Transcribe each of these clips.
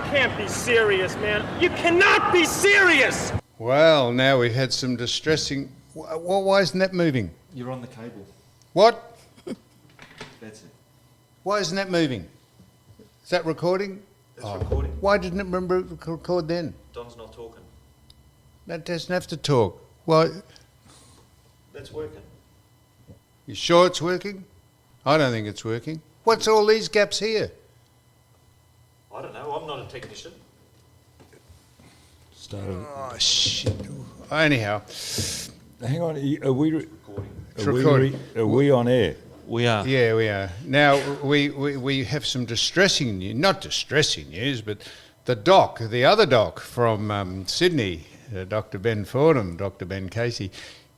can't be serious, man. You cannot be serious! Well, now we've had some distressing... Why isn't that moving? You're on the cable. What? That's it. Why isn't that moving? Is that recording? It's recording. Why didn't it remember record then? Don's not talking. That doesn't have to talk. Well, That's working. you sure it's working? I don't think it's working. What's all these gaps here? I don't know. I'm not a technician. Oh, shit. Anyhow. Hang on, are we Recording. are we on air? We are. Yeah, we are. Now, we have some distressing news, not distressing news, but the other doc from Sydney, Dr. Ben Fordham, Dr. Ben Casey,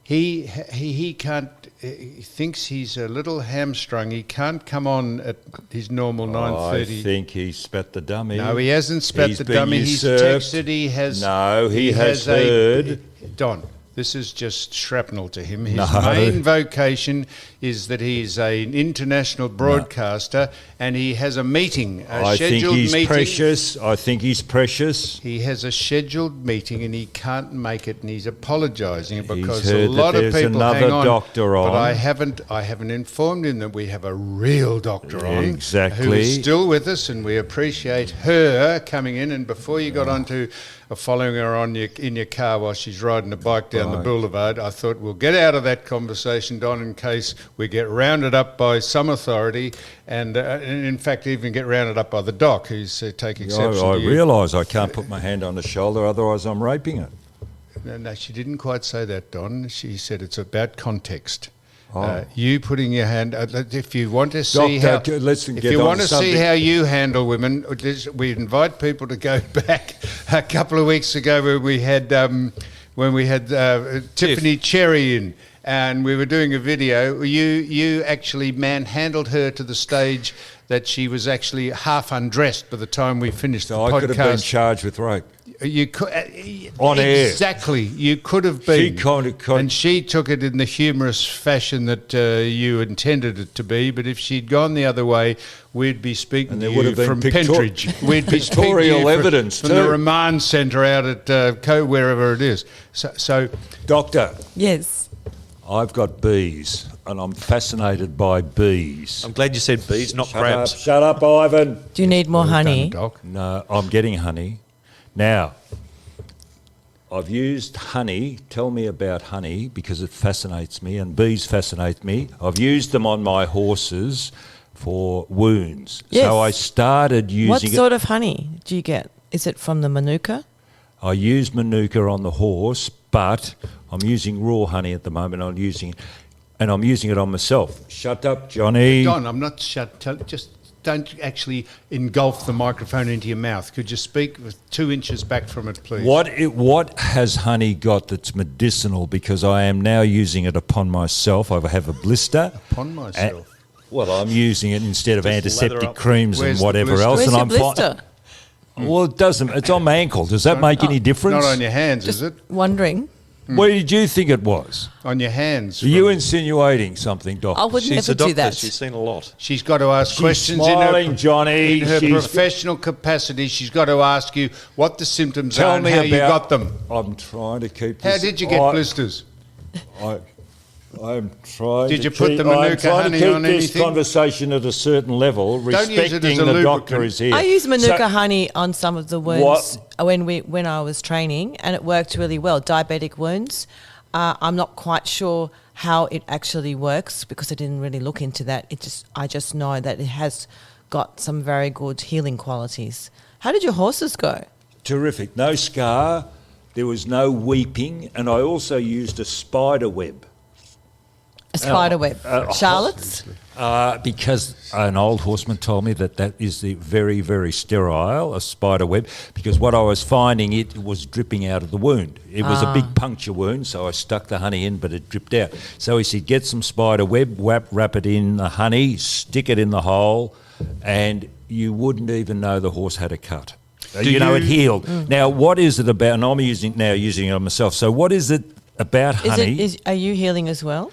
he can't, he thinks he's a little hamstrung. He can't come on at his normal 9:30. I think he spat the dummy. No, he hasn't spat He's the been dummy. usurped. He's texted. He has. No, he has heard. Don, this is just shrapnel to him. His No. main vocation is that he's an international broadcaster, and he has a meeting, I think scheduled he's meeting. precious. I think he's precious. He has a scheduled meeting and he can't make it, and he's apologising because heard a lot that of there's people another hang on. doctor But on. I haven't informed him that we have a real doctor on, Exactly. who is still with us, and we appreciate her coming in. And before you got on to following her on in your car while she's riding a bike down the boulevard, I thought we'll get out of that conversation, Don, in case we get rounded up by some authority, and in fact even get rounded up by the doc, who's taking exception I to you. realise I can't put my hand on the shoulder, otherwise I'm raping it. No, she didn't quite say that, Don. She said it's about context. Oh. You putting your hand. If you want to see Doctor, how, let's if get you on want to see subject. how you handle women, we invite people to go back a couple of weeks ago when we had Tiffany Cherry in, and we were doing a video. You actually manhandled her to the stage that she was actually half undressed by the time we finished the So I podcast. could have been charged with rape. You could On air. Exactly. You could have been. She and she took it in the humorous fashion that you intended it to be. But if she'd gone the other way, we'd be speaking And to there would you have been from pictor- Pentridge. We'd be speaking to pictorial you evidence from the too. remand centre out at wherever it is. So Doctor, Yes. I've got bees, and I'm fascinated by bees. I'm glad you said bees, not Shut crabs. up, shut up, Ivan. Do you need more honey? Doc. No, I'm getting honey. Now, I've used honey. Tell me about honey, because it fascinates me, and bees fascinate me. I've used them on my horses for wounds. Yes. So I started using What it. sort of honey do you get? Is it from the Manuka? I use Manuka on the horse, but I'm using raw honey at the moment. I'm using it on myself. Shut up, Johnny. Don, I'm not shut. Just don't actually engulf the microphone into your mouth. Could you speak with 2 inches back from it, please? What has honey got that's medicinal? Because I am now using it upon myself. I have a blister. Upon myself. Well, I'm using it instead of lather antiseptic up. creams Where's and the whatever blister? else. Where's and your I'm blister? Well, it doesn't. It's on my ankle. Does that make any difference? Not on your hands, Just is it? wondering. Where did you think it was? On your hands. Are you insinuating something, Doc? I would She's never a doctor. do that. She's seen a lot. She's got to ask She's questions smiling, Johnny. in her She's- professional capacity. She's got to ask you what the symptoms are Tell and me how about. you got them. I'm trying to keep. How this- did you get blisters? I'm trying. Did to you put keep, the Manuka I'm trying honey to keep on this anything? conversation at a certain level, Don't use it respecting as a the lubricant. doctor is here. I used Manuka So- honey on some of the wounds when I was training, and it worked really well. Diabetic wounds. I'm not quite sure how it actually works because I didn't really look into that. I just know that it has got some very good healing qualities. How did your horses go? Terrific. No scar. There was no weeping, and I also used a spider web. A spider web. Charlotte's? Because an old horseman told me that is the very, very sterile, a spider web, because what I was finding, it was dripping out of the wound. It was a big puncture wound, so I stuck the honey in, but it dripped out. So he said, get some spider web, wrap it in the honey, stick it in the hole, and you wouldn't even know the horse had a cut. It healed. Now, what is it about, and I'm using it on myself, so what is it about honey? Are you healing as well?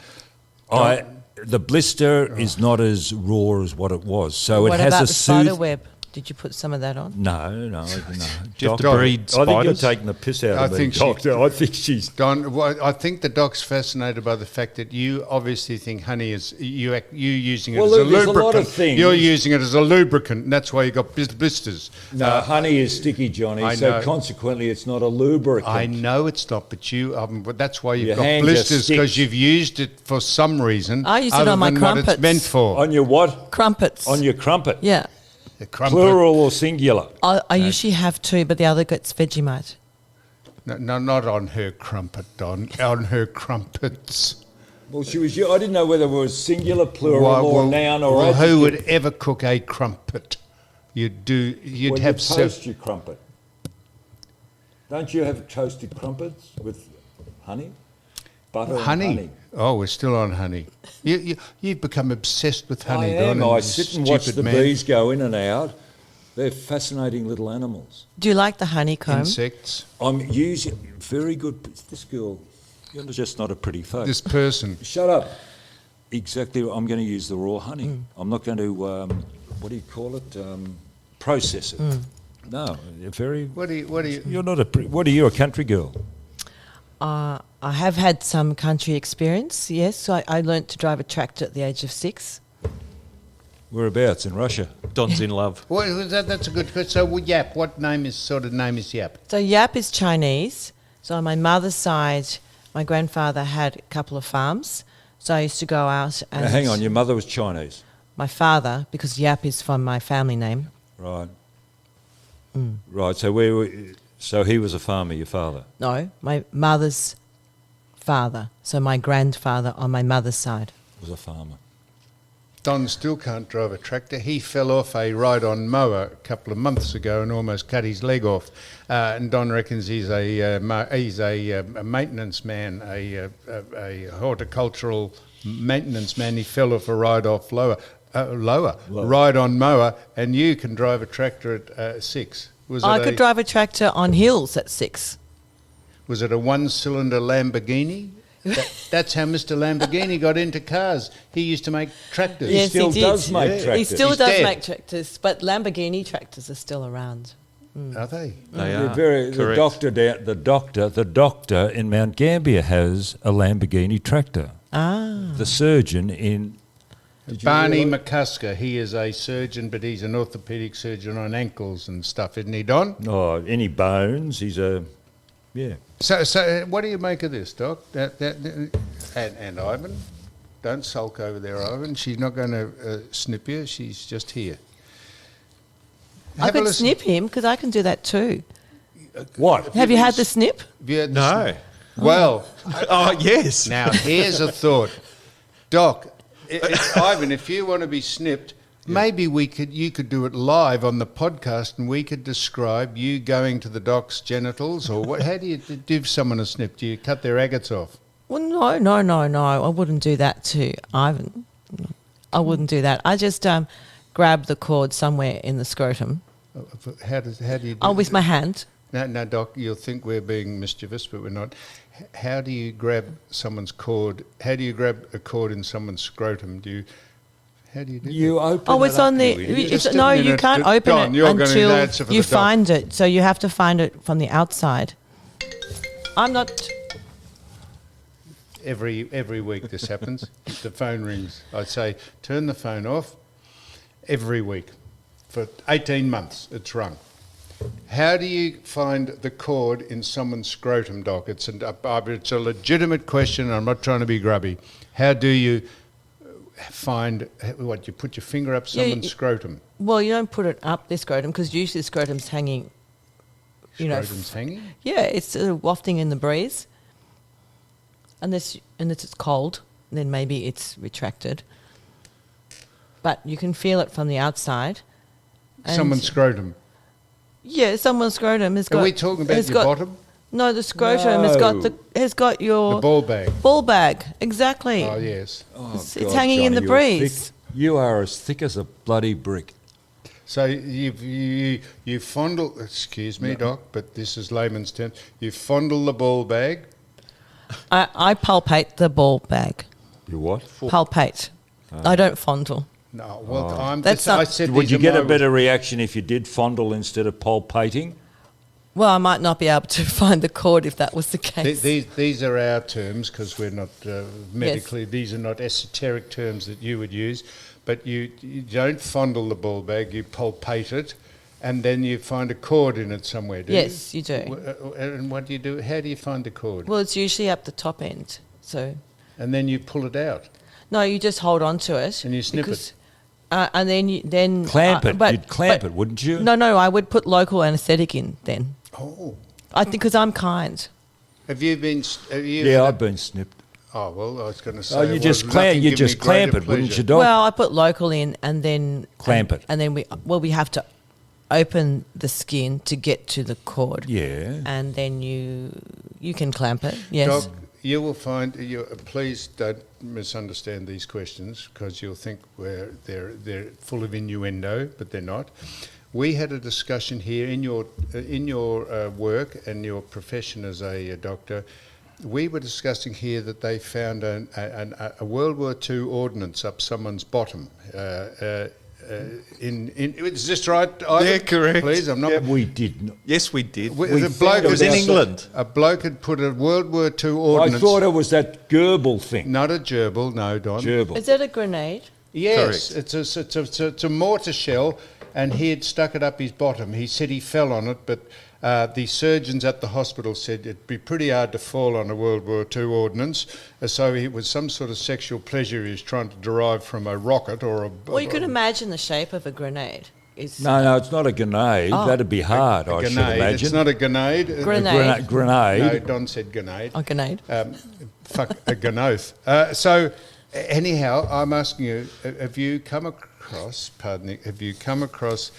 The blister is not as raw as what it was, so What it has about a the spider sooth. web? Did you put some of that on? No. Do you have to Doc, breed I think you're spiders? taking the piss out I of me, think she- Doctor. I think she's... Don, well, I think the doc's fascinated by the fact that you obviously think honey is you using it Well, as a look, there's a lubricant. lot of things. You're using it as a lubricant, and that's why you got blisters. No, honey is sticky, Johnny, I so know. consequently it's not a lubricant. I know it's not, but but that's why you've Your got hands are blisters, because sticks. you've used it for some reason. I use it other on my than what it's crumpets. meant for. On your what? Crumpets. On your crumpet. Yeah. The crumpet. Plural or singular? I usually have two, but the other gets Vegemite. No, not on her crumpet, Don. On her crumpets. Well, she was. I didn't know whether it was singular, plural, or noun or well, adjective. who would ever cook a crumpet? You'd Well, have you toast your crumpet. Don't you have toasted crumpets with honey? Butter and honey. Oh, we're still on honey. You've become obsessed with honey, I am. Don. I you sit and watch the stupid man. bees go in and out. They're fascinating little animals. Do you like the honeycomb? Insects. I'm using very good. This girl, you're just not a pretty face. This person. Shut up. Exactly. I'm going to use the raw honey. I'm not going to. What do you call it? Process it. No, you're very. What do you? You're not a. What are you? A country girl? I have had some country experience, yes. So I learnt to drive a tractor at the age of 6. Whereabouts in Russia? Don's in love. Well, that's a good question. So, Yap, what sort of name is Yap? So Yap is Chinese. So on my mother's side, my grandfather had a couple of farms. So I used to go out and... Now, hang on, your mother was Chinese, My father, because Yap is from my family name. right? Right. So he was a farmer. Your father. No, my mother's father. So my grandfather on my mother's side. Was a farmer. Don still can't drive a tractor. He fell off a ride-on mower a couple of months ago and almost cut his leg off. And Don reckons he's a maintenance man, a horticultural maintenance man. He fell off a ride-on mower, and you can drive a tractor at 6. I could drive a tractor on hills at 6. Was it a one-cylinder Lamborghini? That's how Mr. Lamborghini got into cars. He used to make tractors. Yes, He still did. does make Yeah. tractors. He still He's does dead. make tractors, but Lamborghini tractors are still around. Are they? They You're are. the Correct. the doctor in Mount Gambier has a Lamborghini tractor. Ah. The surgeon in Barney McCusker, he is a surgeon, but he's an orthopaedic surgeon on ankles and stuff, isn't he, Don? any bones. He's a So what do you make of this, Doc? And Ivan, don't sulk over there, Ivan. She's not going to snip you. She's just here. I Have a could listen. snip him because I can do that too. what? Have you had the snip? Have you had the No. snip? Well, Oh, yes. now here's a thought, Doc. Ivan, if you want to be snipped, maybe you could do it live on the podcast, and we could describe you going to the doc's genitals, or what? How do you give someone a snip? Do you cut their agates off? Well, no. I wouldn't do that to Ivan. I wouldn't do that. I just grab the cord somewhere in the scrotum. How do you do Oh, with my hand. No, Doc, you'll think we're being mischievous, but we're not. How do you grab someone's cord? How do you grab a cord in someone's scrotum? How do you do You open Oh, it it's up, on the. you idiot. It's, Just a no, you minute. can't Don, open you're it gonna until answer for you the doc. find it. So you have to find it from the outside. I'm not. Every week this happens. The phone rings. I say, turn the phone off. Every week. For 18 months, it's rung. How do you find the cord in someone's scrotum, Doc? It's a legitimate question. I'm not trying to be grubby. How do you find, what, you put your finger up someone's scrotum? Well, you don't put it up the scrotum because usually the scrotum's hanging. Scrotum's hanging? Yeah, it's wafting in the breeze. Unless it's cold, then maybe it's retracted. But you can feel it from the outside. And Someone's scrotum. Yeah, someone's scrotum has got. Are we talking about has your got- bottom? No, the scrotum has got your The ball bag. ball bag. Exactly. Oh, yes. Oh, It's God, hanging in Johnny, the you're breeze. thick. You are as thick as a bloody brick. So you fondle, excuse me, Doc, but this is layman's term. You fondle the ball bag. I palpate the ball bag. You what? Palpate. I don't fondle. No, well, That's I not- said Would these you are get a my- better reaction if you did fondle instead of palpating? Well, I might not be able to find the cord if that was the case. These are our terms because we're not medically. These are not esoteric terms that you would use. But you don't fondle the ball bag. You palpate it, and then you find a cord in it somewhere. Do Yes, you do. And what do you do? How do you find the cord? Well, it's usually up the top end. So And then you pull it out. no, you just hold on to it And you snip because, and then Clamp it. but- You'd clamp but- it, wouldn't you? No, I would put local anaesthetic in then. Oh, I think because I'm kind. have you been? Yeah, I've been snipped. Oh well, I was going to say. Oh, you well, just nothing clamp. You give me just clamp greater it, wouldn't pleasure. you, Doc? Well, I put local in and then Clamp it. and then we have to open the skin to get to the cord. Yeah. And then you can clamp it. Yes. Doc, you will find. Please don't misunderstand these questions because you'll think they're full of innuendo, but they're not. We had a discussion here in your work and your profession as a doctor. We were discussing here that they found a World War II ordnance up someone's bottom. Is this right? Ivan? Yeah, correct. Please, I'm not. Yep. We did not. Yes, we did. The bloke It was in had- England. A bloke had put a World War II I ordnance. thought it was that gerbil thing. Not a gerbil, no, Don. Gerbil. Is that a grenade? Yes, Correct. it's a mortar shell, and he had stuck it up his bottom. He said he fell on it, but the surgeons at the hospital said it'd be pretty hard to fall on a World War II ordnance. So it was some sort of sexual pleasure he was trying to derive from a rocket or a. Well, you could imagine the shape of a grenade. No, it's not a grenade. Oh. That'd be hard, I should grenade. imagine. It's not a grenade. Grenade. Grenade. No, Don said grenade. A grenade. Fuck a ganoth. So, anyhow, I'm asking you: have you come across? Pardon me. Have you come across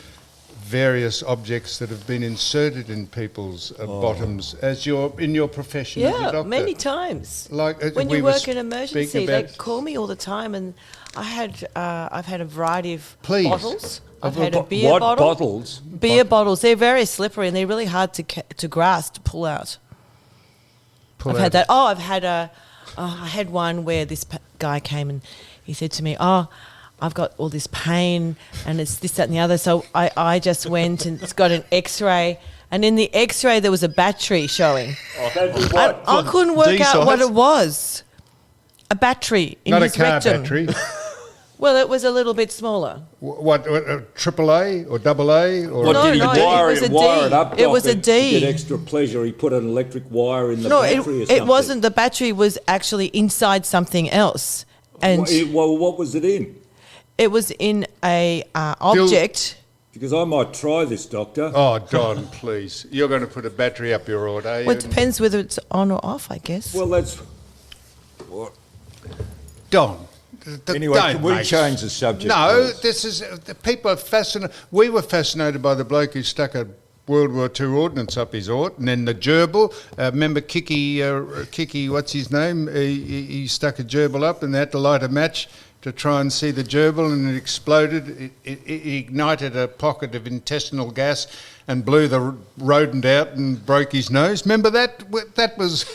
various objects that have been inserted in people's bottoms as in your profession as a Yeah, doctor? many times. Like When we you were work in emergency, speaking they about- call me all the time, and I've had a variety of Please. bottles. I've Of had a beer what bottle. bottles? Beer bottles. They're very slippery and they're really hard to grasp, to pull out. Pull I've out. had that. Oh, I had one where this guy came and he said to me, "Oh, I've got all this pain and it's this, that, and the other." So I just went and it's got an X-ray, and in the X-ray there was a battery showing. I couldn't work out what D-size? it was. A battery in Not a his car rectum. battery. Well, it was a little bit smaller. What triple A or double A or What No, did he no, wire it was a wire D. it up? It Doc, was a and D. To get extra pleasure, he put an electric wire in the No, battery or something. it wasn't. The battery was actually inside something else, and What was it in? it was in a object. Because I might try this, Doctor. Oh, Don, please! You're going to put a battery up your order, are you? Well, it depends whether it's on or off, I guess. Well, that's... What? Don. Anyway, don't can we make- change the subject, No, please? this is the people are fascinated. We were fascinated by the bloke who stuck a World War II ordnance up his ort, and then the gerbil. Remember Kiki? What's his name? He stuck a gerbil up, and they had to light a match to try and see the gerbil, and it exploded. It ignited a pocket of intestinal gas and blew the rodent out and broke his nose. Remember that? That was.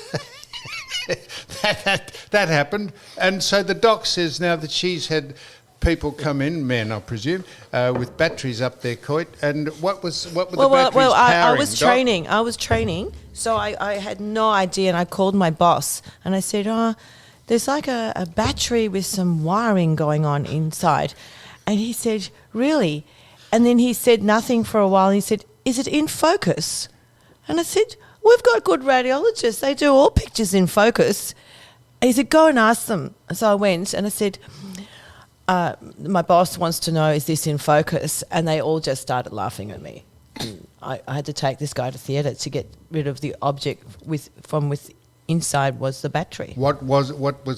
that happened, and so the doc says now that she's had people come in, men I presume, with batteries up their coit. And what were the batteries I powering, was Doc? training. I was training, so I had no idea, and I called my boss and I said, "Oh, there's like a battery with some wiring going on inside," and he said, "Really?" And then he said nothing for a while. And he said, "Is it in focus?" And I said, "We've got good radiologists. They do all pictures in focus." And he said, "Go and ask them." So I went and I said, "My boss wants to know, is this in focus?" And they all just started laughing at me. And I had to take this guy to theatre to get rid of the object from inside was the battery. What was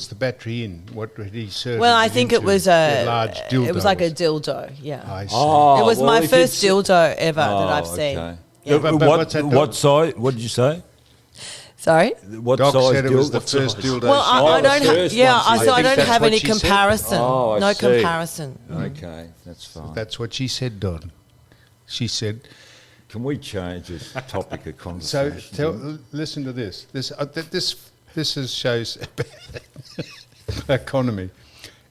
the battery in? What did he serve? Well, I think it was a large dildo. it was like a dildo. Yeah, I see. Oh, it was well, my if first it's- dildo ever that Oh, I've seen. okay. Yeah. But what's that, Doc? What size? What did you say? Sorry. What Doc size said it was dildo? the first dildo. Well, she- I the don't have. first Yeah, one she so said. I I think don't that's have what any she said. comparison. Oh, I no see. comparison. Okay, that's fine. That's what she said, Don. She said. Can we change the topic of So conversation? listen to this. This shows economy.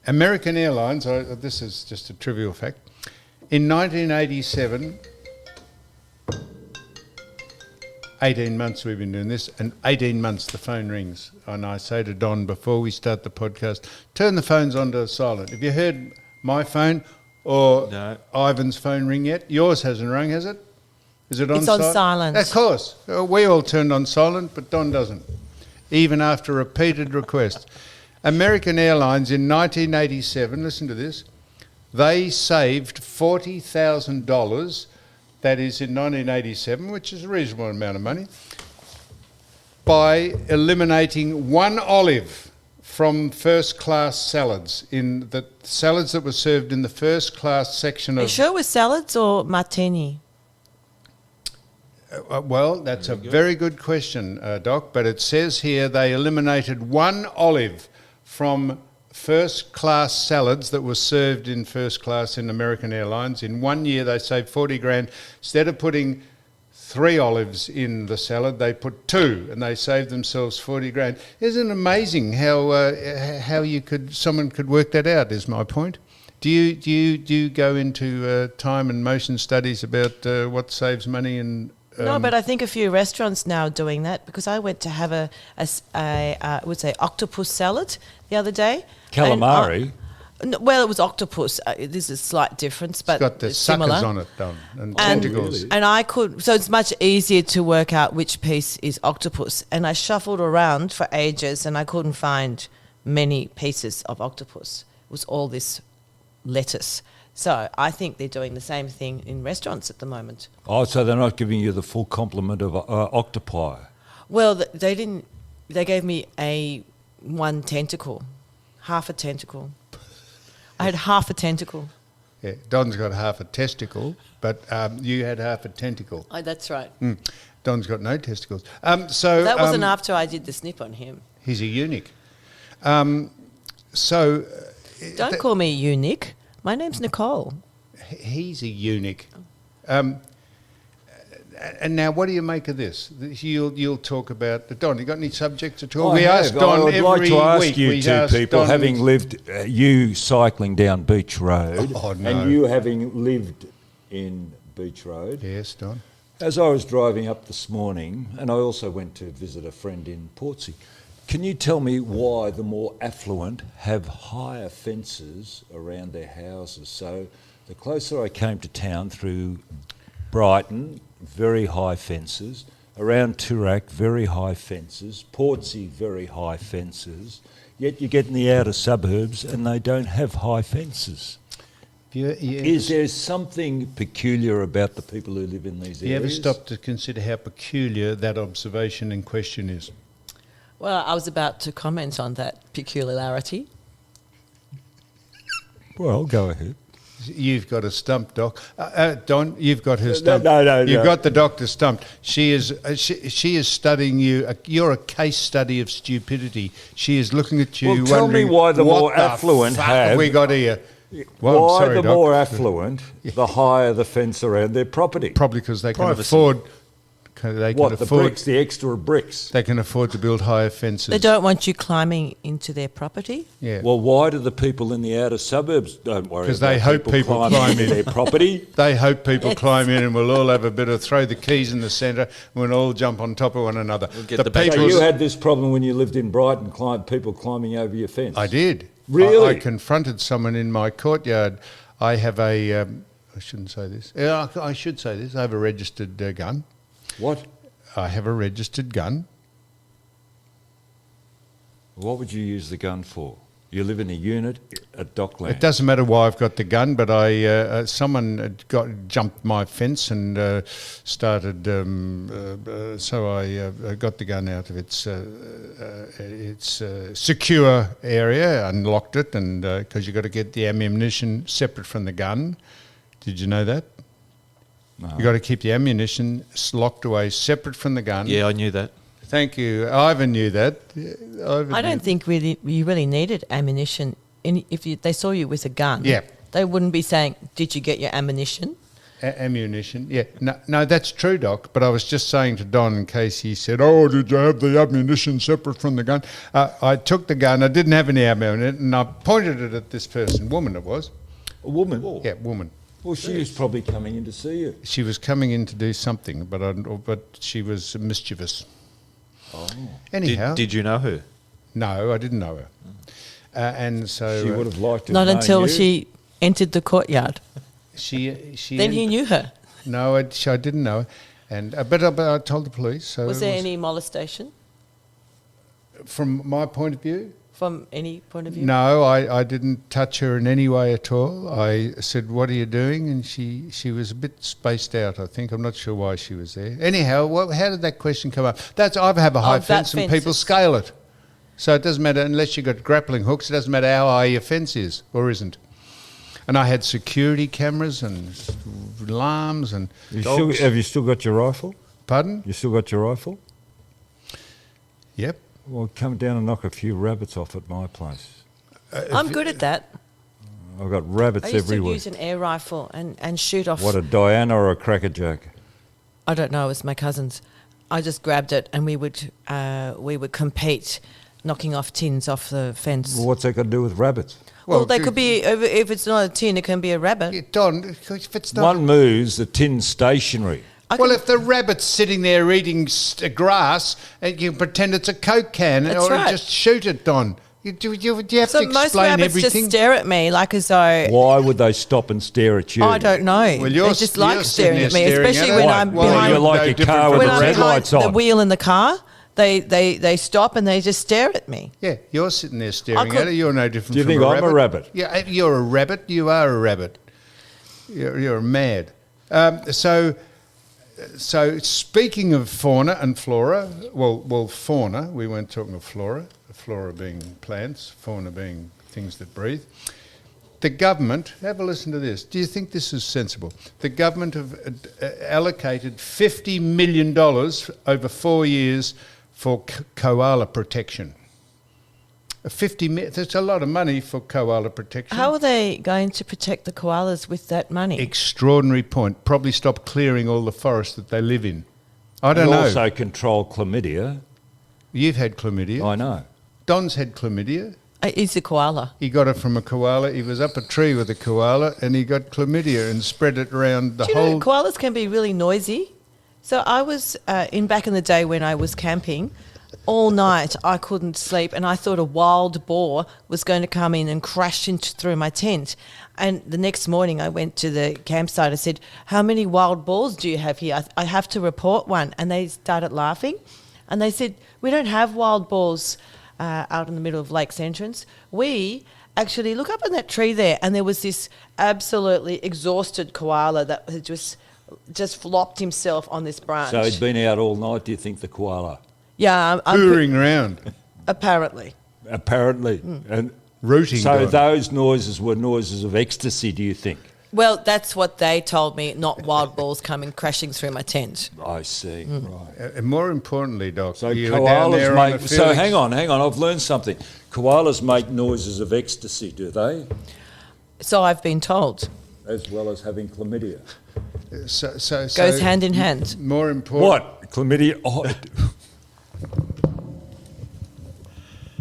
American Airlines, this is just a trivial fact, in 1987, 18 months we've been doing this, and 18 months the phone rings. And I say to Don before we start the podcast, turn the phones onto silent. Have you heard my phone or Ivan's phone ring yet? Yours hasn't rung, has it? Is it on silent? It's on silent. Of course. We all turned on silent, but Don doesn't, even after repeated requests. American Airlines in 1987, listen to this, they saved $40,000, that is in 1987, which is a reasonable amount of money, by eliminating one olive from first-class salads, in the salads that were served in the first-class section Are you of... sure it was salads or martini? Well, that's a very good question, Doc, but it says here they eliminated one olive from first-class salads that were served in first class in American Airlines. In 1 year, they saved 40 grand. Instead of putting 3 olives in the salad, they put 2, and they saved themselves 40 grand. Isn't it amazing how someone could work that out? Is my point. Do you go into time and motion studies about what saves money and? No, but I think a few restaurants now are doing that, because I went to have I would say octopus salad the other day. Calamari? Well, it was octopus. There's a slight difference, but it's got the similar. suckers on it, Don, and tentacles. And I could, so it's much easier to work out which piece is octopus. And I shuffled around for ages and I couldn't find many pieces of octopus. It was all this lettuce. So I think they're doing the same thing in restaurants at the moment. Oh, so they're not giving you the full complement of octopi? Well, they didn't. They gave me one tentacle, half a tentacle. I had half a tentacle. Yeah, Don's got half a testicle, but you had half a tentacle. Oh, that's right. Don's got no testicles. So That wasn't after I did the snip on him. He's a eunuch. Don't call me a eunuch. My name's Nicole. He's a eunuch. And now, what do you make of this? You'll talk about Don. You got any subjects at all? I ask Don would every like to ask week. you two people, Don, having lived, you cycling down Beach Road, no. and you having lived in Beach Road. Yes, Don. As I was driving up this morning, and I also went to visit a friend in Portsea, can you tell me why the more affluent have higher fences around their houses? So the closer I came to town through Brighton, very high fences. Around Toorak, very high fences. Portsea, very high fences. Yet you get in the outer suburbs and they don't have high fences. Is there something peculiar about the people who live in these areas? You ever stop to consider how peculiar that observation in question is? Well, I was about to comment on that peculiarity. Well, go ahead. You've got a stump, Doc. Don, you've got her stumped. No. You've got the doctor stumped. She is studying you. You're a case study of stupidity. She is looking at you. Well, tell me why the more affluent have we got here? Well, why I'm sorry, the Doc. more affluent, the higher the fence around their property? Probably because they can Privacy. afford. The bricks, the extra bricks? They can afford to build higher fences. They don't want you climbing into their property. Yeah. Well, why do the people in the outer suburbs don't worry? Because they hope people climb into in their property. They hope people climb in, and we'll all have a bit of throw the keys in the centre, and we'll all jump on top of one another. get the back- So you had this problem when you lived in Brighton, people climbing over your fence? I did. Really? I confronted someone in my courtyard. I have a. I shouldn't say this. Yeah, I should say this. I have a registered gun. What? I have a registered gun. What would you use the gun for? You live in a unit at Dockland. It doesn't matter why I've got the gun, but someone had jumped my fence and started. So I got the gun out of its secure area, unlocked it, and because you've got to get the ammunition separate from the gun. Did you know that? No. You've got to keep the ammunition locked away, separate from the gun. Yeah, I knew that. Thank you. Ivan knew that. I don't think you really needed ammunition. If they saw you with a gun, Yeah. they wouldn't be saying, "Did you get your ammunition?" Ammunition, yeah. No, that's true, Doc. But I was just saying to Don in case he said, "Oh, did you have the ammunition separate from the gun?" I took the gun. I didn't have any ammo in it, and I pointed it at this person. Woman, it was. A woman? Yeah, woman. Well, she was probably coming in to see you. She was coming in to do something, but she was mischievous. Oh. Anyhow, Did you know her? no, I didn't know her, and so She would have liked to Not have known until you. she entered the courtyard. she. Then he knew her. No, I didn't know her, and but I told the police. So Was it there any molestation from my point of view? from any point of view? No, I didn't touch her in any way at all. I said, "What are you doing?" And she was a bit spaced out, I think. I'm not sure why she was there. Anyhow, how did that question come up? I have a high that fence and fence people is- scale it. So it doesn't matter, unless you've got grappling hooks, it doesn't matter how high your fence is or isn't. And I had security cameras and alarms and dogs. Have you still got your rifle? Pardon? You still got your rifle? Yep. Well, come down and knock a few rabbits off at my place. I'm good at that. I've got rabbits I used everywhere. to use an air rifle and shoot off. What, a Diana or a crackerjack? I don't know. It was my cousin's. I just grabbed it and we would compete, knocking off tins off the fence. Well, what's that got to do with rabbits? Well, they could be, if it's not a tin, it can be a rabbit. Yeah, Don, if it's not... One moves, the tin's stationary. Well, if the rabbit's sitting there eating grass, and you can pretend it's a Coke can, That's or right. just shoot it, Don. You have So to most explain rabbits everything. just stare at me like as though... Why would they stop and stare at you? I don't know. Well, They you're just you're like sitting staring there at me, staring especially at when it. I'm Well, behind. you're like no a different car from with When the I'm red behind lights the on. wheel in the car, they stop and they just stare at me. Yeah, you're sitting there staring could- at it. You're no different Do you from think a I'm rabbit. a rabbit? Yeah, you're a rabbit. You are a rabbit. You're mad. So speaking of fauna and flora, well, fauna. We weren't talking of flora. Flora being plants, fauna being things that breathe. The government, have a listen to this. Do you think this is sensible? The government have allocated $50 million over 4 years for koala protection. That's a lot of money for koala protection. How are they going to protect the koalas with that money? Extraordinary point. Probably stop clearing all the forest that they live in. I don't And know. also control chlamydia. You've had chlamydia. I know. Don's had chlamydia. Is a koala. He got it from a koala. He was up a tree with a koala and he got chlamydia and spread it around the Do you whole... know koalas can be really noisy? So I was, back in the day when I was camping, all night I couldn't sleep and I thought a wild boar was going to come in and crash through my tent. And the next morning I went to the campsite. I said, "How many wild boars do you have here? I have to report one." And they started laughing. And they said, "We don't have wild boars out in the middle of Lake's entrance. We actually look up in that tree there." And there was this absolutely exhausted koala that had just flopped himself on this branch. So he'd been out all night, do you think, the koala? Yeah, hooring around, apparently. Apparently. Hmm. And rooting. so Don. those noises were noises of ecstasy, do you think? Well, that's what they told me, not wild balls coming crashing through my tent. I see, right. And more importantly, Doc, So you were down there on koalas the make... So field- hang on, I've learned something. Koalas make noises of ecstasy, do they? So I've been told. As well as having chlamydia. So Goes hand in hand. More important. What? Chlamydia? Oh,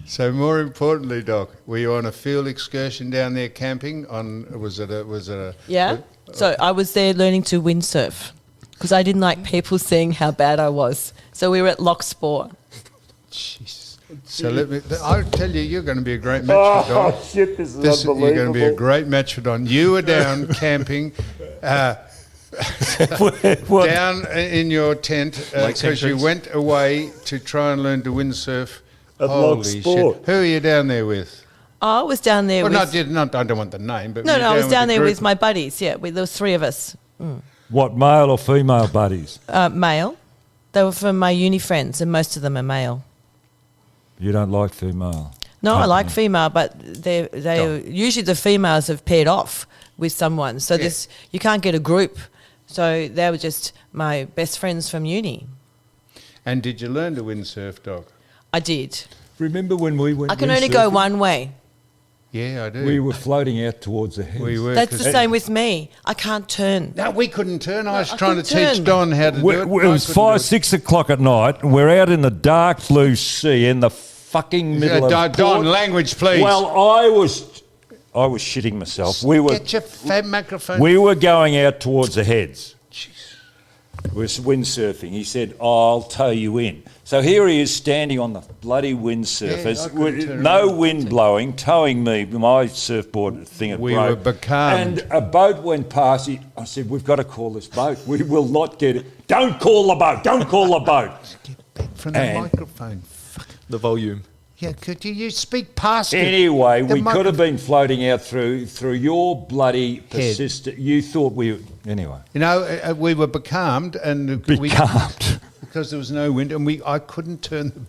So more importantly, Doc, were you on a field excursion down there camping? Was it a? Yeah. So I was there learning to windsurf because I didn't like people seeing how bad I was. So we were at Locksport. Jeez. So I'll tell you, you're going to be a great match for Don. oh shit, this is You're unbelievable. going to be a great match for Don. You were down camping, What? down in your tent Lakes because you entrance. went away to try and learn to windsurf. At Holy Locksport. shit! Who are you down there with? I was down there Well, with... not. I don't want the name, but No, you're I was down the there group. with my buddies. Yeah, there was three of us. What, male or female buddies? Male. They were from my uni friends and most of them are male. You don't like female? No, I company. like female, but they usually the females have paired off with someone. So you can't get a group. So they were just my best friends from uni. And did you learn to windsurf, Doc? I did. Remember when we went I can only go windsurfing? one way. Yeah, I do. We were floating out towards the heads. We were. That's the 'cause- same with me. I can't turn. No, we couldn't turn. I was I trying to couldn't teach turn. Don how to do it. It was 5, 6 o'clock at night. And we're out in the dark blue sea in the fucking middle of Don, port. language, please. Well, I was shitting myself. We were Get your fab microphone. we were going out towards the heads. We were windsurfing. He said, I'll tow you in. So here he is standing on the bloody wind surface, I couldn't with turn no around. wind blowing, towing me. My surfboard thing had We broke. were becalmed. And a boat went past. I said, we've got to call this boat. We will not get it. Don't call the boat. Don't call the boat. Get back from the And- microphone. The volume. Yeah, could you speak past it? Anyway, The we could have micro- been floating out through your bloody Head. persistent. You thought we. Anyway. You know, we were becalmed, and Becalmed. because there was no wind, and I couldn't turn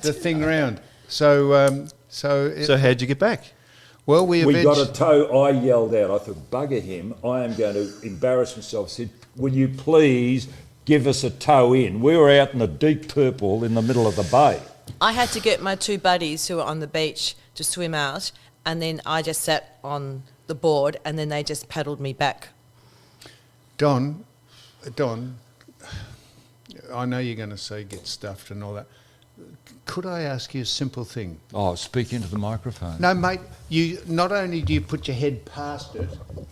the thing around. So, So how'd you get back? well, we We got eventually. a tow. I yelled out. I thought, bugger him. I am going to embarrass myself. I said, will you please give us a tow in? We were out in the deep purple in the middle of the bay. I had to get my two buddies who were on the beach to swim out, and then I just sat on the board, and then they just paddled me back. Don, I know you're going to say get stuffed and all that. Could I ask you a simple thing? Oh, speak into the microphone. No, mate, you not only do you put your head past it,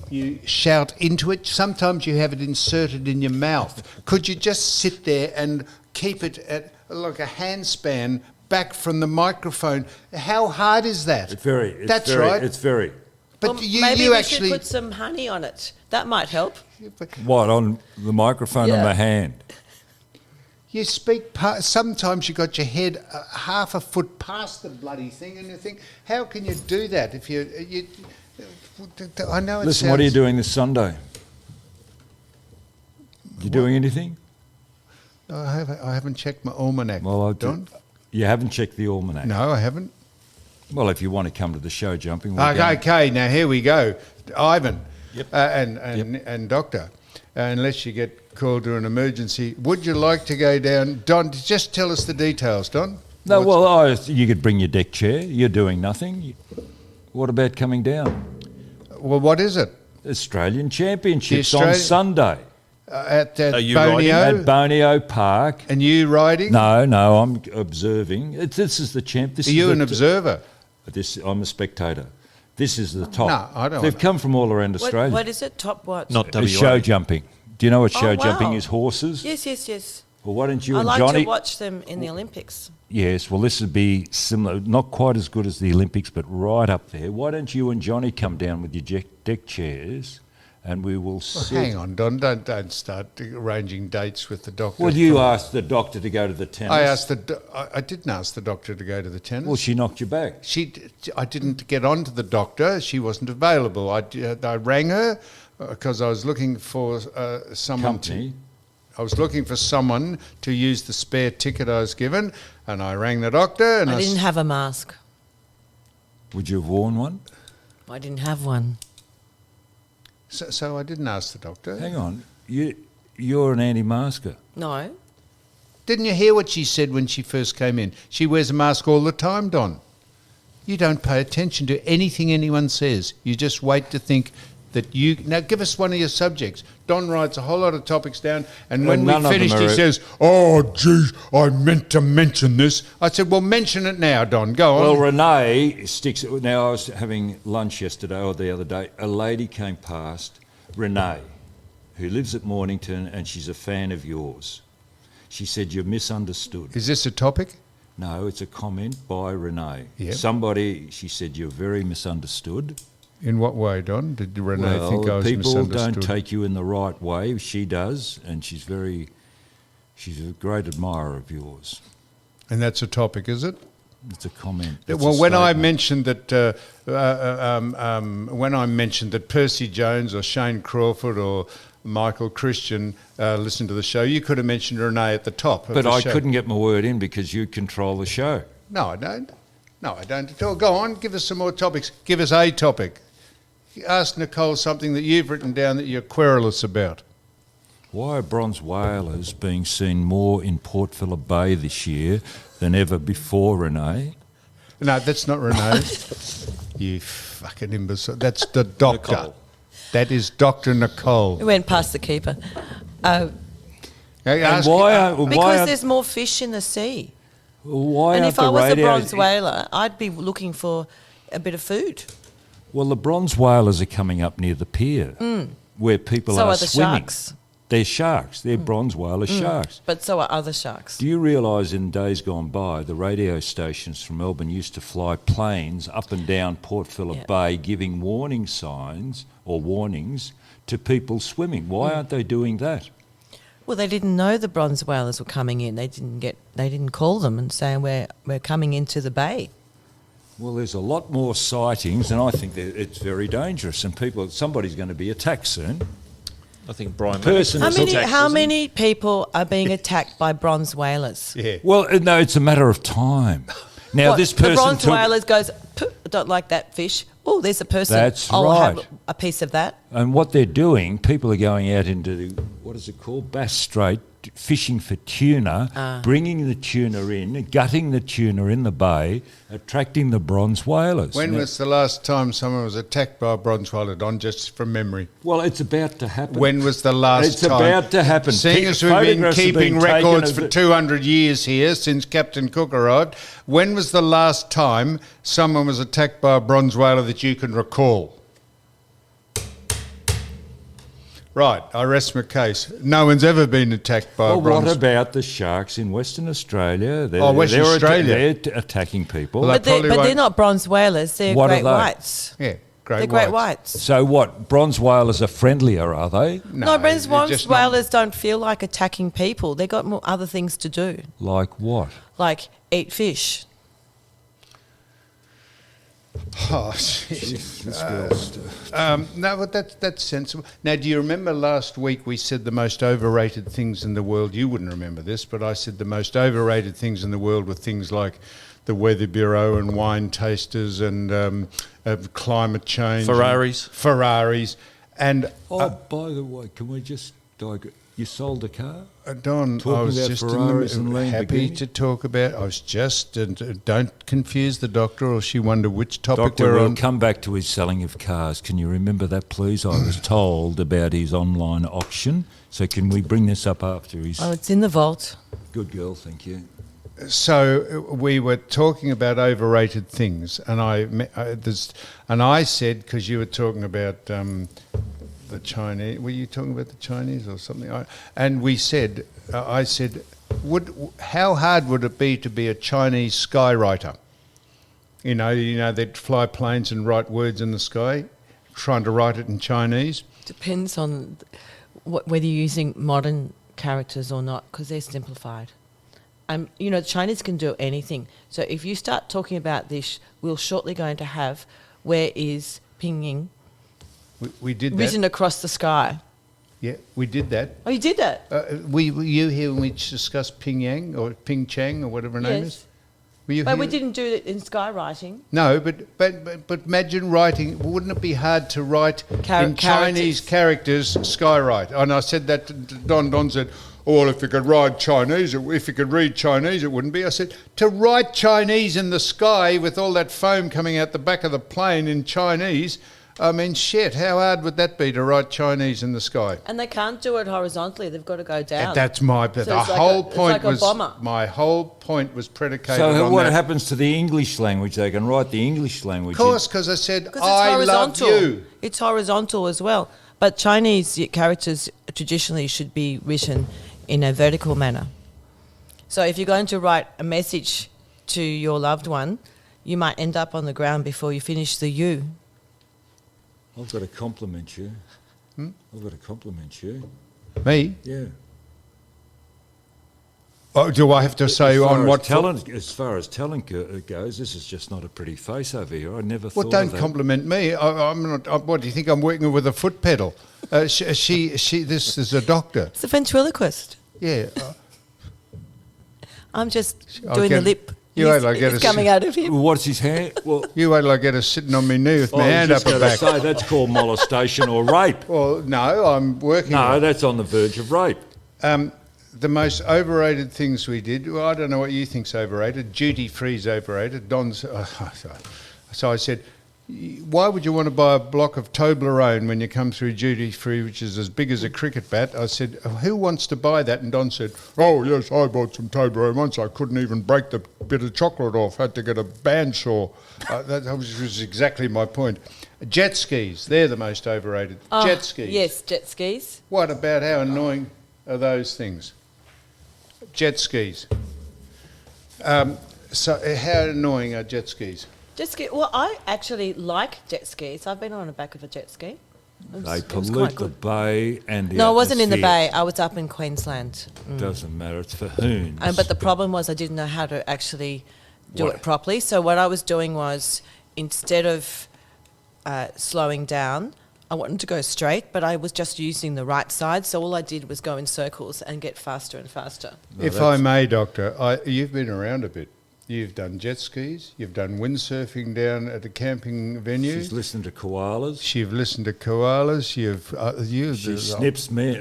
you shout into it. Sometimes you have it inserted in your mouth. Could you just sit there and keep it at like a handspan back from the microphone? How hard is that? That's right. It's very. But Well, you, maybe you we actually. should put some honey on it. That might help. What, on the microphone Yeah. and the hand? You speak. Sometimes you got your head half a foot past the bloody thing, and you think, how can you do that? If you I know it Listen, sounds, what are you doing this Sunday? You doing anything? I haven't checked my almanac. Well, Don? You haven't checked the almanac. No, I haven't. Well, if you want to come to the show jumping, we'll go. Okay, now here we go. Ivan and Doctor, unless you get called to an emergency, would you like to go down? Don, just tell us the details, Don. No, well, you could bring your deck chair. You're doing nothing. What about coming down? Well, what is it? Australian Championships The on Australian- Sunday At Are you riding? Bonio? at Bonio Park. And you riding? No, I'm observing. This is the champ. This Are is you the an observer? I'm a spectator. This is the top. No, I don't They've want- come from all around Australia. What is it? Top what? Not It's WA. show jumping. Do you know what show Oh, jumping wow. is? Horses. Yes. Well, why don't you I and like Johnny? to watch them in the Olympics. Yes. Well, this would be similar. Not quite as good as the Olympics, but right up there. Why don't you and Johnny come down with your deck chairs, and we will Well, sit. hang on, Don. Don't start arranging dates with the doctor. Well, you asked the doctor to go to the tennis. I didn't ask the doctor to go to the tennis. Well, she knocked you back. I didn't get on to the doctor. She wasn't available. I rang her because I was looking for someone Company. I was looking for someone to use the spare ticket I was given, and I rang the doctor. And I didn't have a mask. Would you have worn one? I didn't have one. So I didn't ask the doctor. Hang on. You're an anti-masker. No. Didn't you hear what she said when she first came in? She wears a mask all the time, Don. You don't pay attention to anything anyone says. You just wait to think that you... Now, give us one of your subjects. Don writes a whole lot of topics down, and when we none of them finished, he are- says, "Oh, geez, I meant to mention this." I said, well, mention it now, Don. Go on. Well, Renee sticks... Now, I was having lunch yesterday or the other day. A lady came past, Renee, who lives at Mornington, and she's a fan of yours. She said, you're misunderstood. Is this a topic? No, it's a comment by Renee. Yep. Somebody, she said, you're very misunderstood. In what way, Don? Did Renee Well, think I was people misunderstood? don't take you in the right way. She does, and she's a great admirer of yours. And that's a topic, is it? It's a comment. It's Well, a when I statement. mentioned that Percy Jones or Shane Crawford or Michael Christian listened to the show, you could have mentioned Renee at the top. But I couldn't get my word in because you control the show. No, I don't. No, I don't at all. Go on, give us some more topics. Give us a topic. Ask Nicole something that you've written down that you're querulous about. Why are bronze whalers being seen more in Port Phillip Bay this year than ever before, Renee? No, that's not Renee. You fucking imbecile. That's the doctor. Nicole. That is Dr. Nicole. We went past the keeper. And why Because there's more fish in the sea. why And aren't if I the was a radios... bronze whaler, I'd be looking for a bit of food. Well, the bronze whalers are coming up near the pier where people So are are the swimming. sharks. They're sharks. They're bronze whaler sharks. But so are other sharks. Do you realise in days gone by, the radio stations from Melbourne used to fly planes up and down Port Phillip Yeah. Bay giving warning signs or warnings to people swimming? Why aren't they doing that? Well, they didn't know the bronze whalers were coming in. They didn't call them and say we're coming into the bay. Well, there's a lot more sightings, and I think that it's very dangerous. And somebody's going to be attacked soon. I think Brian Person Madison How was many attacked, how wasn't he? many people are being attacked by bronze whalers? Yeah. Well, no, it's a matter of time. Now, What, this the person bronze took... whalers goes, "Pooh, I don't like that fish. Oh, there's a person. That's I'll right. have a piece of that. And what they're doing, people are going out into, what is it called, Bass Strait, fishing for tuna, bringing the tuna in, gutting the tuna in the bay, attracting the bronze whalers. When Now- was the last time someone was attacked by a bronze whaler, Don, just from memory? Well, it's about to happen. When was the last It's time? about to happen. Seeing as we've been Photographs are keeping being taken records of for it. 200 years here, since Captain Cook arrived, when was the last time someone was attacked by a bronze whaler that you can recall? Right, I rest my case. No one's ever been attacked by Well, a bronze... what about the sharks in Western Australia? Western Australia. They're attacking people. Well, But probably they're won't- not bronze whalers. They're What are great they? whites. Yeah, great They're great whites. whites. So what, bronze whalers are friendlier, are they? No, bronze they're just not- whalers don't feel like attacking people. They've got more other things to do, Like what? like eat fish. Oh, no, but that's sensible. Now, do you remember last week we said the most overrated things in the world? You wouldn't remember this, but I said the most overrated things in the world were things like the Weather Bureau and wine tasters and climate change. Ferraris. And, By the way, can we just you sold a car? Don, Talking I was about just Ferraris and happy Lamborghini? to talk about. I was just, and don't confuse the doctor, or she wonder which topic Doctor, we're we'll on. come back to his selling of cars. Can you remember that, please? I was told about his online auction. So can we bring this up after his... Oh, it's in the vault. Good girl, thank you. So we were talking about overrated things, and I said, because you were talking about the Chinese, were you talking about the Chinese or something? And we said, I said, how hard would it be to be a Chinese skywriter? You know, they'd fly planes and write words in the sky, trying to write it in Chinese. Depends on whether you're using modern characters or not, because they're simplified. The Chinese can do anything. So if you start talking about this, we're shortly going to have where is Pinyin We did that. written across the sky. Yeah, we did that. Oh, you did that? Were you here when we discussed Pingyang or Pingchang or whatever her name Yes. is? Were you But here? we didn't do it in skywriting. No, but imagine writing. Wouldn't it be hard to write in Chinese characters skywrite? And I said that to Don. Don said, "Oh, well, if you could read Chinese, it wouldn't be." I said, to write Chinese in the sky with all that foam coming out the back of the plane in Chinese. I mean, shit, how hard would that be to write Chinese in the sky? And they can't do it horizontally. They've got to go down. That's my. So The it's like whole a- it's point like a was bomber. my whole point was predicated So on what that. happens to the English language? They can write the English language. Of course, because I said Because it's I love horizontal. you. It's horizontal as well. But Chinese characters traditionally should be written in a vertical manner. So if you're going to write a message to your loved one, you might end up on the ground before you finish the U. I've got to compliment you. I've got to compliment you. Me? Yeah. Oh, do I have to say on what talent? As far as talent goes, this is just not a pretty face over here. I never Well, thought don't of that. compliment me. I'm not. What do you think? I'm working with a foot pedal. This is a doctor. It's a ventriloquist. Yeah. I'm just I'll doing get- the lip. you wait till I get It's a coming out of him. Well, what's his hand? Well, You wait till I get her sitting on my knee with my I was hand up just her going back. to say that's called molestation or rape. Well, no, I'm working. No, that's on the verge of rape. the most overrated things we did, well, I don't know what you think's overrated. Duty free's overrated. Don's. So I said, why would you want to buy a block of Toblerone when you come through duty free, which is as big as a cricket bat? I said, who wants to buy that? And Don said, oh yes, I bought some Toblerone once. I couldn't even break the bit of chocolate off. Had to get a bandsaw. That was exactly my point. Jet skis, they're the most overrated. Jet skis. Yes, jet skis. What about how annoying are those things? Jet skis. So how annoying are jet skis? Jet ski. Well, I actually like jet skis. I've been on the back of a jet ski. They pollute the bay and the No, I wasn't in the atmosphere. bay. I was up in Queensland. Doesn't matter. It's for hoons. But the problem was I didn't know how to actually do it properly. So what I was doing was, instead of slowing down, I wanted to go straight, but I was just using the right side. So all I did was go in circles and get faster and faster. If I may, Doctor, you've been around a bit. You've done jet skis. You've done windsurfing down at a camping venue. She's listened to koalas. You've listened to koalas. She snips me.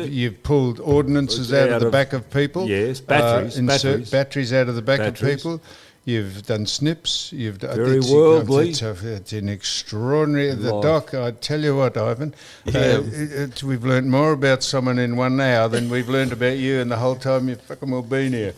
You've pulled ordnances out of the back of people. Yes, batteries. Batteries out of the back of people. You've done snips. You've done Very worldly. It's an extraordinary. The Life. doc. I tell you what, Ivan. We've learnt more about someone in 1 hour than we've learnt about you in the whole time you've fucking well been here.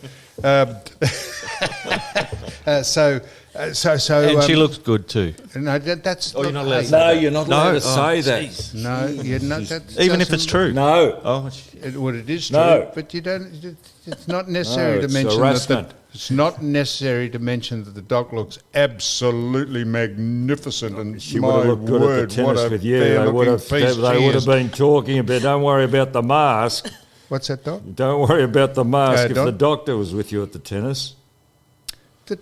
So. And she looks good too. No, that's. Oh, you're not allowed to say No, that. you're not allowed to say that. Jeez. No, you're not. That Even if it's doesn't- true. No. Oh, it is true, No. but you don't. It's not necessary No, to it's mention harassment. that. It's not necessary to mention that the doc looks absolutely magnificent. And She my would have looked good word, at the what tennis a with you. They would fair-looking have. piece They she would is. have been talking about. Don't worry about the mask. What's that, doc? Don't worry about the mask. If Doc? the doctor was with you at the tennis, The,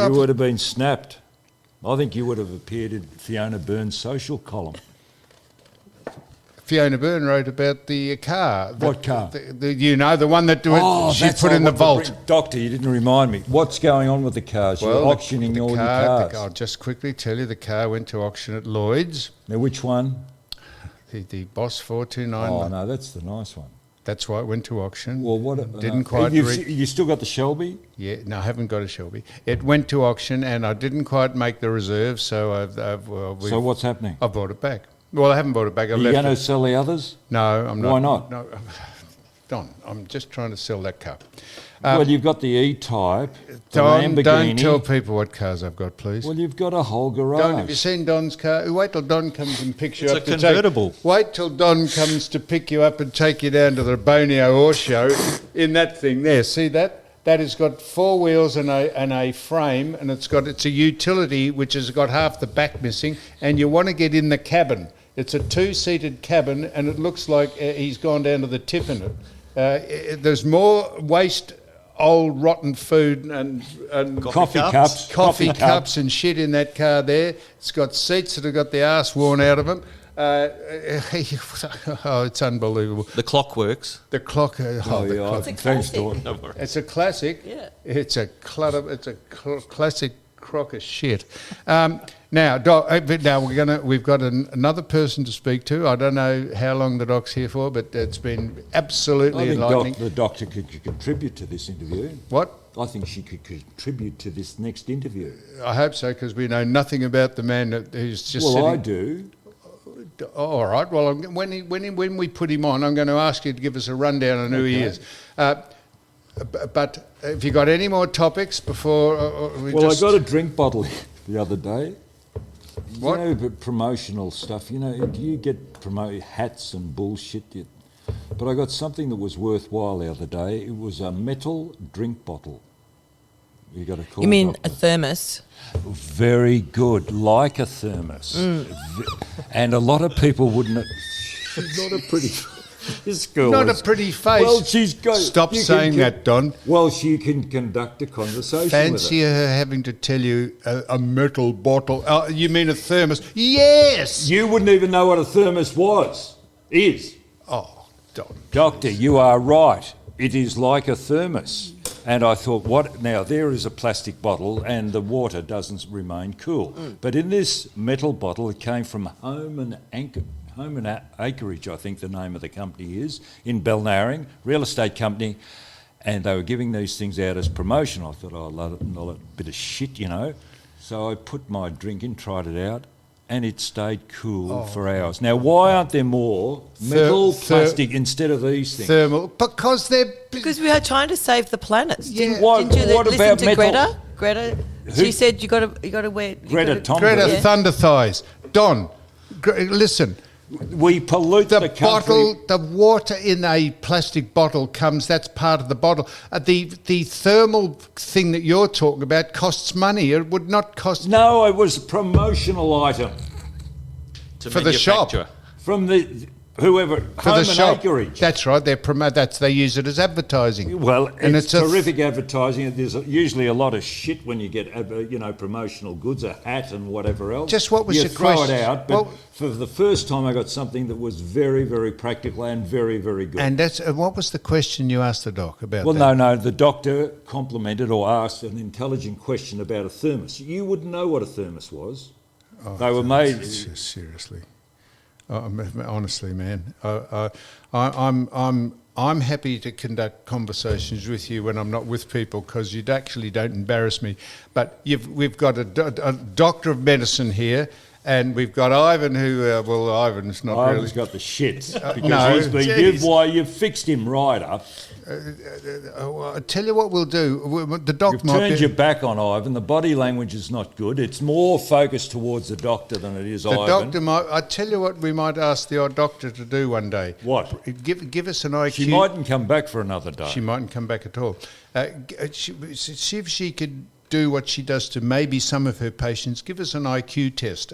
you would have been snapped. I think you would have appeared in Fiona Byrne's social column. Fiona Byrne wrote about the car. What car? The one that she that's put I in the want to vault. bring- Doctor, you didn't remind me. What's going on with the cars? You're auctioning all your cars. I'll just quickly tell you, the car went to auction at Lloyd's. Now, which one? The Boss 429. Oh, no, that's the nice one. That's why it went to auction. Well, what? Didn't quite You still got the Shelby? Yeah, no, I haven't got a Shelby. It went to auction, and I didn't quite make the reserve, so So what's happening? I bought it back. Well, I haven't bought it back. Are you going to sell the others? No, I'm not. Why not? No, Don, I'm just trying to sell that car. Well, you've got the E-Type, the Don, Lamborghini. don't tell people what cars I've got, please. Well, you've got a whole garage. Don, have you seen Don's car? Wait till Don comes and picks you It's up. a convertible. Wait till Don comes to pick you up and take you down to the Bonio Horse Show in that thing there. See that? That has got 4 wheels and a frame, and it's a utility which has got half the back missing, and you want to get in the cabin. It's a 2-seated cabin, and it looks like he's gone down to the tip in it. There's more waste, old rotten food and Coffee cups. and shit in that car there. It's got seats that have got the arse worn out of them. Oh, it's unbelievable. the clock works. The clock. Oh, The yeah, clock. thanks, classic. Dawn. No worries. It's a classic. Yeah. It's a classic crock of shit. Now, Doc, now we've got another person to speak to. I don't know how long the doc's here for, but it's been I absolutely think enlightening. the doctor could contribute to this interview. What? I think she could contribute to this next interview. I hope so, because we know nothing about the man who's just Well, sitting. I do. All right. Well, when we put him on, I'm going to ask you to give us a rundown on who he is. But have you got any more topics before we Well, just... I got a drink bottle the other day. What? You know, but promotional stuff. You know, you get hats and bullshit. But I got something that was worthwhile the other day. It was a metal drink bottle. You got a call. You mean doctor. a thermos? Very good, like a thermos. And a lot of people wouldn't. She's not a pretty. This girl Not is- a pretty face. Well, she's got. Stop you can saying that, Don. Well, she can conduct a conversation. Fancy with her having to tell you a metal bottle. You mean a thermos? Yes! her. You wouldn't even know what a thermos is. Oh, Don. Doctor, you are right. It is like a thermos. And I thought, what? Now, there is a plastic bottle and the water doesn't remain cool. But in this metal bottle, it came from Home and Home and Acreage, I think the name of the company is, in Balnarring, real estate company, and they were giving these things out as promotion. I thought, a bit of shit, you know. So I put my drink in, tried it out, and it stayed cool for hours. Now, why aren't there more metal, plastic instead of these things? Thermal, because they're... Because we are trying to save the planet. Yeah. Didn't you What listen about to metal? Greta? She said you got to wear... Greta Thunberg. Greta Yeah. Thunder Thighs. Don, listen... We pollute the country. Bottle, the water in a plastic bottle comes. That's part of the bottle. The thermal thing that you're talking about costs money. It would not cost. No, it was a promotional item For the shop. from the whoever For Home the and shop. Acreage. That's right. They use it as advertising. Well, And it's it's a terrific advertising. There's usually a lot of shit when you get, promotional goods, a hat and whatever else. Just what was you your throw question? it out, but Well- for the first time I got something that was very, very practical and very, very good. And what was the question you asked the doc about? well, that? no, the doctor complimented or asked an intelligent question about a thermos. You wouldn't know what a thermos was. They were made... Seriously. Honestly, man, I'm happy to conduct conversations with you when I'm not with people because you actually don't embarrass me. But we've got a doctor of medicine here, and we've got Ivan, who Ivan's not really. Ivan's got the shit because no, you've fixed him right up. I'll tell you what we'll do. The doc You've might turned be, your back on Ivan. The body language is not good. It's more focused towards the doctor than it is the Ivan. doctor might. I tell you what, we might ask the old doctor to do one day. What? Give us an IQ. She mightn't come back for another day. She mightn't come back at all. See if she could do what she does to maybe some of her patients. Give us an IQ test,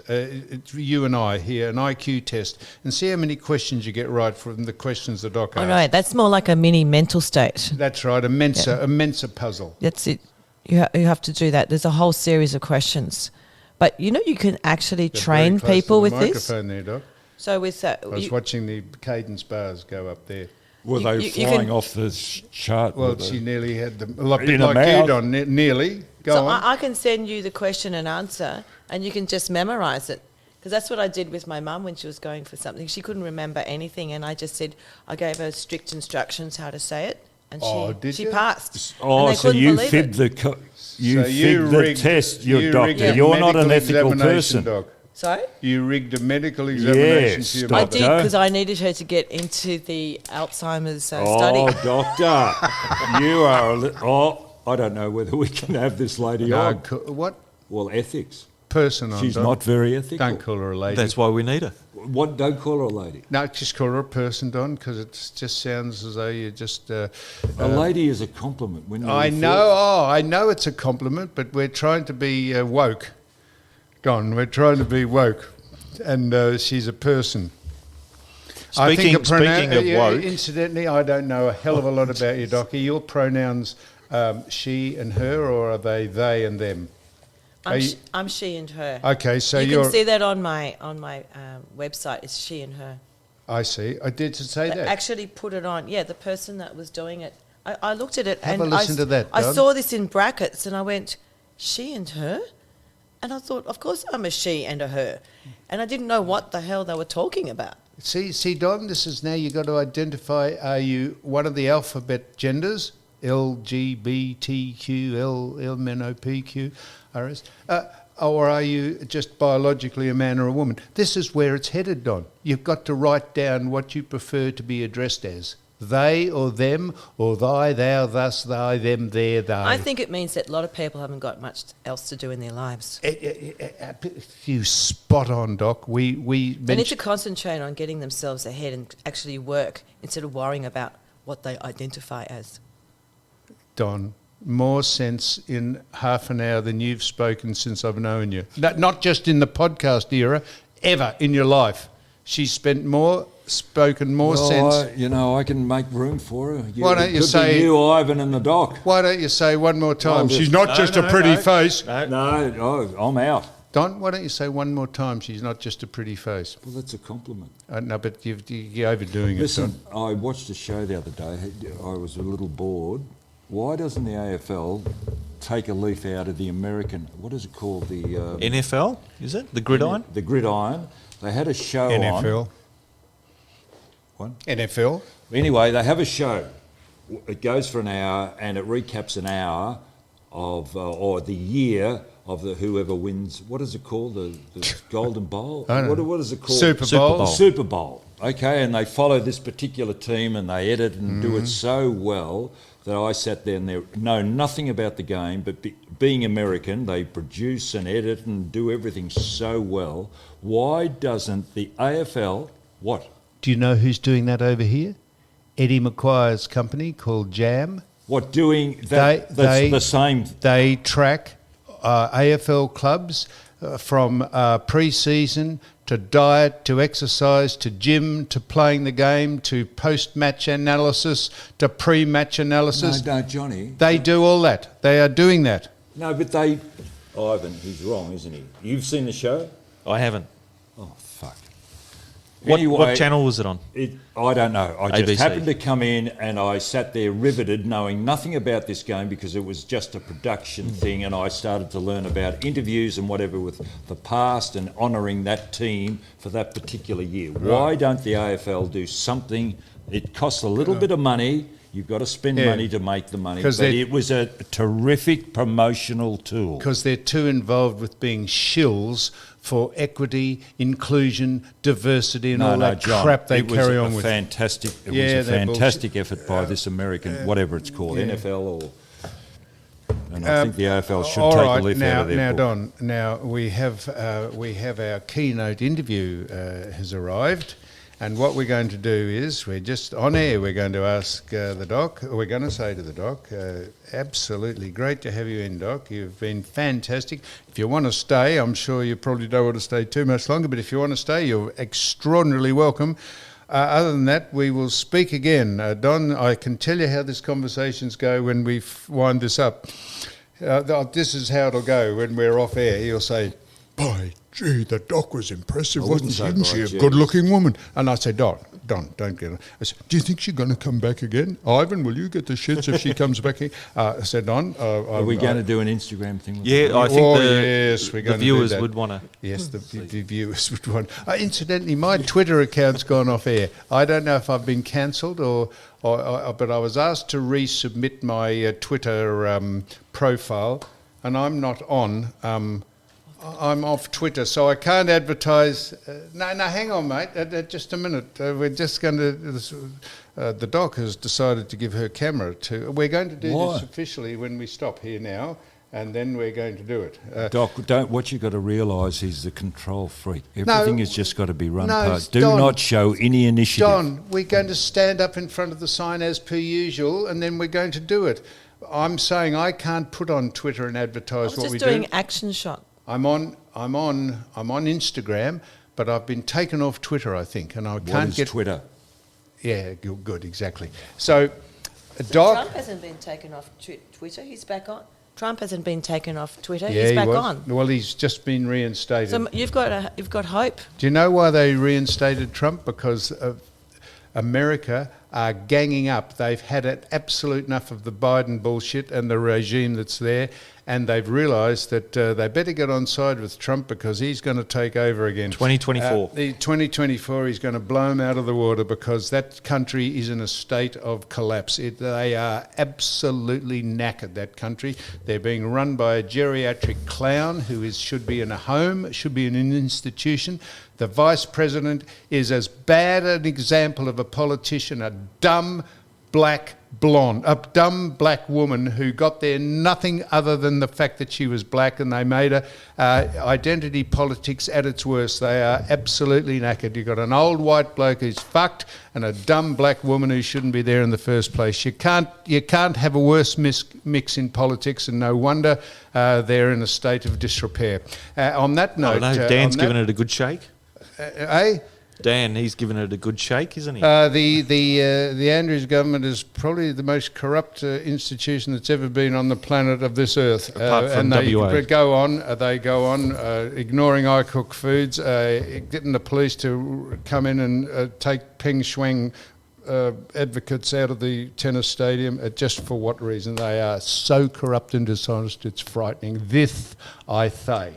you and I here, an IQ test, and see how many questions you get right from the questions the doc asks. All right, that's more like a mini mental state. That's right, a Mensa puzzle. That's it. You have to do that. There's a whole series of questions. But, you can actually They're train very close people to with the this. microphone there, Doc. So with that... I was watching the cadence bars go up there. Were they you flying can- off the chart? Well, she nearly had them, a bit In a like mouth. you, Don, nearly. Go So on. I can send you the question and answer, and you can just memorise it. Because that's what I did with my mum when she was going for something. She couldn't remember anything, and I gave her strict instructions how to say it, and did she you? passed. Oh, and they so couldn't you believe fibbed it. you So you fibbed the rigged- test, you your doctor. rigged a You're not an medical ethical examination, person. Doc. Sorry? You rigged a medical examination Yes, for your I mother. did, Doctor. because I needed her to get into the Alzheimer's study. Oh, doctor, you are I don't know whether we can have this lady No, on. what Well, ethics. person on? She's Doc? not very ethical. Don't call her a lady. That's why we need her. What? Don't call her a lady. No, just call her a person, Don, because it just sounds as though you just. A lady is a compliment. When you I refer- know. Oh, I know it's a compliment, but we're trying to be woke, Don. We're trying to be woke, and she's a person. Speaking of woke, Incidentally, I don't know a hell of a lot about you, Doc. Are your pronouns she and her, or are they and them? I'm she and her. Okay, so you you're. can see that on my website. It's she and her. I see. I did to say They that. actually put it on. Yeah, the person that was doing it. I looked at it Have and a listen to that, I Don. saw this in brackets and I went, she and her? And I thought, of course I'm a she and a her. And I didn't know what the hell they were talking about. See, Don, this is now you've got to identify, are you one of the alphabet genders? L, G, B, T, Q, L, M, N, O, P, Q, R, S? Or are you just biologically a man or a woman? This is where it's headed, Don. You've got to write down what you prefer to be addressed as. They or them, or thy, thou, thus, thy, them, their, they. I think it means that a lot of people haven't got much else to do in their lives. You spot on, Doc. We They need to concentrate on getting themselves ahead and actually work instead of worrying about what they identify as. Don, more sense in half an hour than you've spoken since I've known you. Not just in the podcast era, ever in your life. She's spoken more sense. I can make room for her. Why don't you say- you, Ivan, and the doc? Why don't you say one more time? Oh, She's not just a pretty face. No, I'm out. Don, why don't you say one more time? She's not just a pretty face. Well, that's a compliment. No, but you're overdoing Listen, it, Don. I watched a show the other day. I was a little bored. Why doesn't the AFL take a leaf out of the American, what is it called? The NFL, is it? The gridiron? The gridiron. They had a show on. NFL. What? NFL. Anyway, they have a show. It goes for an hour and it recaps an hour of or the year of whoever wins. What is it called? The Golden Bowl? What is it called? Super Bowl. Super Bowl. Okay, and they follow this particular team and they edit and do it so well that I sat there and they know nothing about the game, but being American, they produce and edit and do everything so well. Why doesn't the AFL... What? Do you know who's doing that over here? Eddie McQuire's company called Jam. What, doing that? That's the same. They track AFL clubs from pre-season to diet, to exercise, to gym, to playing the game, to post-match analysis, to pre-match analysis. No, Johnny. They do all that. They are doing that. No, but they... Ivan, he's wrong, isn't he? You've seen the show? I haven't. Oh, fuck. What channel was it on? I don't know. I just ABC. happened to come in and I sat there riveted, knowing nothing about this game because it was just a production thing, and I started to learn about interviews and whatever with the past and honouring that team for that particular year. Right. Why don't the AFL do something? It costs a little bit of money. You've got to spend money to make the money. But it was a terrific promotional tool. Because they're too involved with being shills for equity, inclusion, diversity, and all that John, crap they carry on with. It was a fantastic effort by this American, whatever it's called, NFL or... And I think the AFL should take a lift out of their book. Don, now we have our keynote interview has arrived. And what we're going to do is, we're just on air, we're going to ask the Doc, we're going to say to the Doc, absolutely great to have you in, Doc. You've been fantastic. If you want to stay, I'm sure you probably don't want to stay too much longer, but if you want to stay, you're extraordinarily welcome. Other than that, we will speak again. Don, I can tell you how this conversations go when we wind this up. This is how it'll go when we're off air. You'll say, "By gee, the Doc was impressive, wasn't she? Isn't she a good-looking woman?" And I say, Don, don't get her. I said, "Do you think she's going to come back again? Ivan, will you get the shits if she comes back here?" I said, Don... Are we going to do an Instagram thing? I think the viewers would want to... Yes, the viewers would want... incidentally, my Twitter account's gone off air. I don't know if I've been cancelled but I was asked to resubmit my Twitter profile, and I'm not on... I'm off Twitter, so I can't advertise. No, hang on, mate. Just a minute. We're just going to... the Doc has decided to give her camera to... We're going to do this officially when we stop here now, and then we're going to do it. Doc, what you've got to realise is the control freak. Everything has just got to be run past. Do Don, not show any initiative. Don, we're going to stand up in front of the sign as per usual, and then we're going to do it. I'm saying I can't put on Twitter and advertise what we do. I was just doing action shot. I'm on Instagram, but I've been taken off Twitter, I think, and I can't get Twitter. Yeah, good, exactly. So, Doc. Trump hasn't been taken off Twitter. He's back on. Trump hasn't been taken off Twitter. Yeah, he's back on. Well, he's just been reinstated. So you've got hope. Do you know why they reinstated Trump? Because America are ganging up. They've had absolute enough of the Biden bullshit and the regime that's there, and they've realised that they better get on side with Trump because he's going to take over again. 2024. 2024, he's going to blow him out of the water because that country is in a state of collapse. They are absolutely knackered, that country. They're being run by a geriatric clown who should be in a home, should be in an institution. The vice president is as bad an example of a politician, a dumb black woman who got there nothing other than the fact that she was black, and they made her identity politics at its worst. They are absolutely knackered. You've got an old white bloke who's fucked and a dumb black woman who shouldn't be there in the first place. You can't have a worse mix in politics, and no wonder they're in a state of disrepair. On that note... Dan's given it a good shake. Eh? Dan, he's given it a good shake, isn't he? The Andrews government is probably the most corrupt institution that's ever been on the planet of this earth. Apart from and WA. They go on ignoring iCook Foods, getting the police to come in and take Peng Shuang advocates out of the tennis stadium. Just for what reason? They are so corrupt and dishonest, it's frightening. This I say.